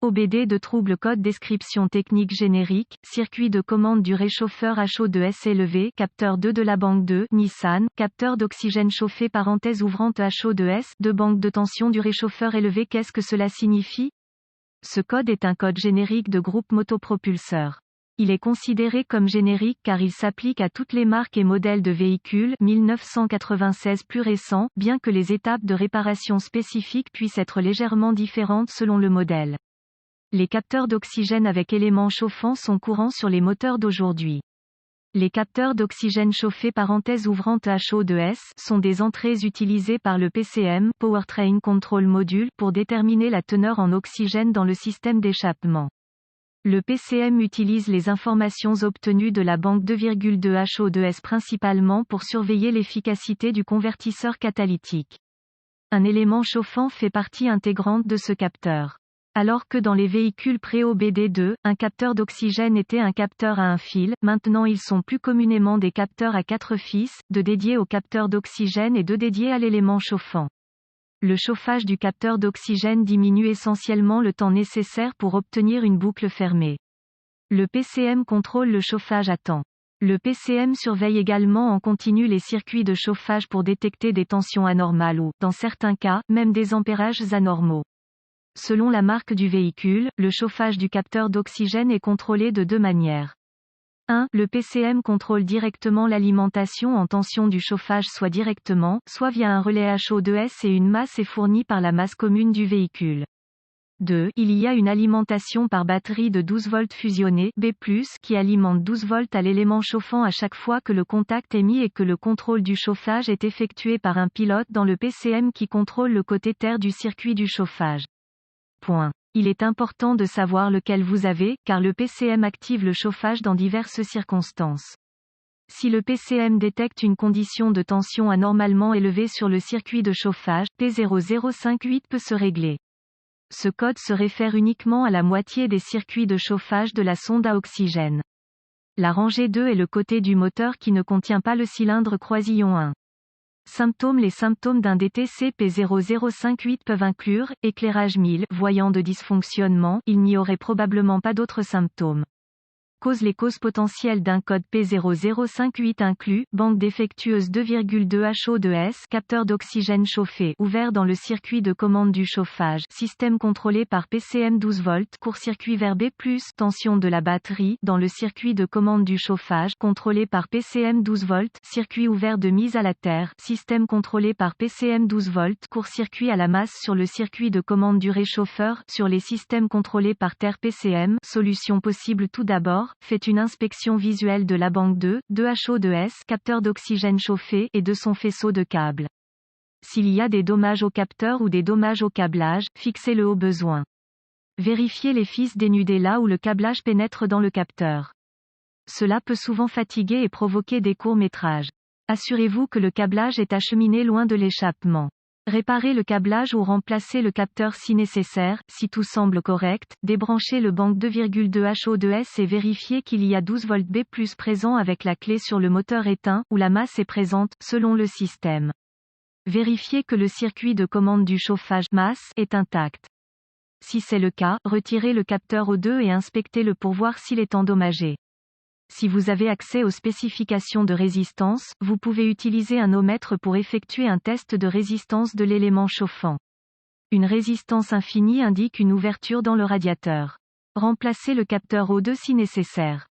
OBD de trouble code description technique générique, circuit de commande du réchauffeur HO2S élevé, capteur 2 de la banque 2, Nissan, capteur d'oxygène chauffé parenthèse ouvrante HO2S, de banque de tension du réchauffeur élevé. Qu'est-ce que cela signifie? Ce code est un code générique de groupe motopropulseur. Il est considéré comme générique car il s'applique à toutes les marques et modèles de véhicules 1996 plus récents, bien que les étapes de réparation spécifiques puissent être légèrement différentes selon le modèle. Les capteurs d'oxygène avec éléments chauffants sont courants sur les moteurs d'aujourd'hui. Les capteurs d'oxygène chauffé parenthèse ouvrante HO2S sont des entrées utilisées par le PCM, Powertrain Control Module, pour déterminer la teneur en oxygène dans le système d'échappement. Le PCM utilise les informations obtenues de la banque 2,2 HO2S principalement pour surveiller l'efficacité du convertisseur catalytique. Un élément chauffant fait partie intégrante de ce capteur. Alors que dans les véhicules pré-OBD2, un capteur d'oxygène était un capteur à un fil, maintenant ils sont plus communément des capteurs à 4 fils, 2 dédiés au capteur d'oxygène et 2 dédiés à l'élément chauffant. Le chauffage du capteur d'oxygène diminue essentiellement le temps nécessaire pour obtenir une boucle fermée. Le PCM contrôle le chauffage à temps. Le PCM surveille également en continu les circuits de chauffage pour détecter des tensions anormales ou, dans certains cas, même des ampérages anormaux. Selon la marque du véhicule, le chauffage du capteur d'oxygène est contrôlé de 2 manières. 1. Le PCM contrôle directement l'alimentation en tension du chauffage soit directement, soit via un relais HO2S et une masse est fournie par la masse commune du véhicule. 2. Il y a une alimentation par batterie de 12 volts fusionnée, B+, qui alimente 12 volts à l'élément chauffant à chaque fois que le contact est mis et que le contrôle du chauffage est effectué par un pilote dans le PCM qui contrôle le côté terre du circuit du chauffage. Il est important de savoir lequel vous avez, car le PCM active le chauffage dans diverses circonstances. Si le PCM détecte une condition de tension anormalement élevée sur le circuit de chauffage, P0058 peut se régler. Ce code se réfère uniquement à la moitié des circuits de chauffage de la sonde à oxygène. La rangée 2 est le côté du moteur qui ne contient pas le cylindre croisillon 1. Symptômes. Les symptômes d'un DTC P0058 peuvent inclure, éclairage 1000, voyant de dysfonctionnement, il n'y aurait probablement pas d'autres symptômes. Les causes potentielles d'un code P0058 incluent, banque défectueuse 2,2 HO2S, capteur d'oxygène chauffé, ouvert dans le circuit de commande du chauffage, système contrôlé par PCM 12 volts, court-circuit vers B+, tension de la batterie, dans le circuit de commande du chauffage, contrôlé par PCM 12 volts, circuit ouvert de mise à la terre, système contrôlé par PCM 12 volts, court-circuit à la masse sur le circuit de commande du réchauffeur, sur les systèmes contrôlés par terre PCM, solution possible tout d'abord, fait une inspection visuelle de la banque 2, 2 HO2S, capteur d'oxygène chauffé, et de son faisceau de câbles. S'il y a des dommages au capteur ou des dommages au câblage, fixez-le au besoin. Vérifiez les fils dénudés là où le câblage pénètre dans le capteur. Cela peut souvent fatiguer et provoquer des courts-métrages. Assurez-vous que le câblage est acheminé loin de l'échappement. Réparez le câblage ou remplacez le capteur si nécessaire, si tout semble correct, débranchez le banque 2,2 HO2S et vérifiez qu'il y a 12 volts B+ présent avec la clé sur le moteur éteint, ou la masse est présente, selon le système. Vérifiez que le circuit de commande du chauffage masse est intact. Si c'est le cas, retirez le capteur O2 et inspectez-le pour voir s'il est endommagé. Si vous avez accès aux spécifications de résistance, vous pouvez utiliser un ohmmètre pour effectuer un test de résistance de l'élément chauffant. Une résistance infinie indique une ouverture dans le radiateur. Remplacez le capteur O2 si nécessaire.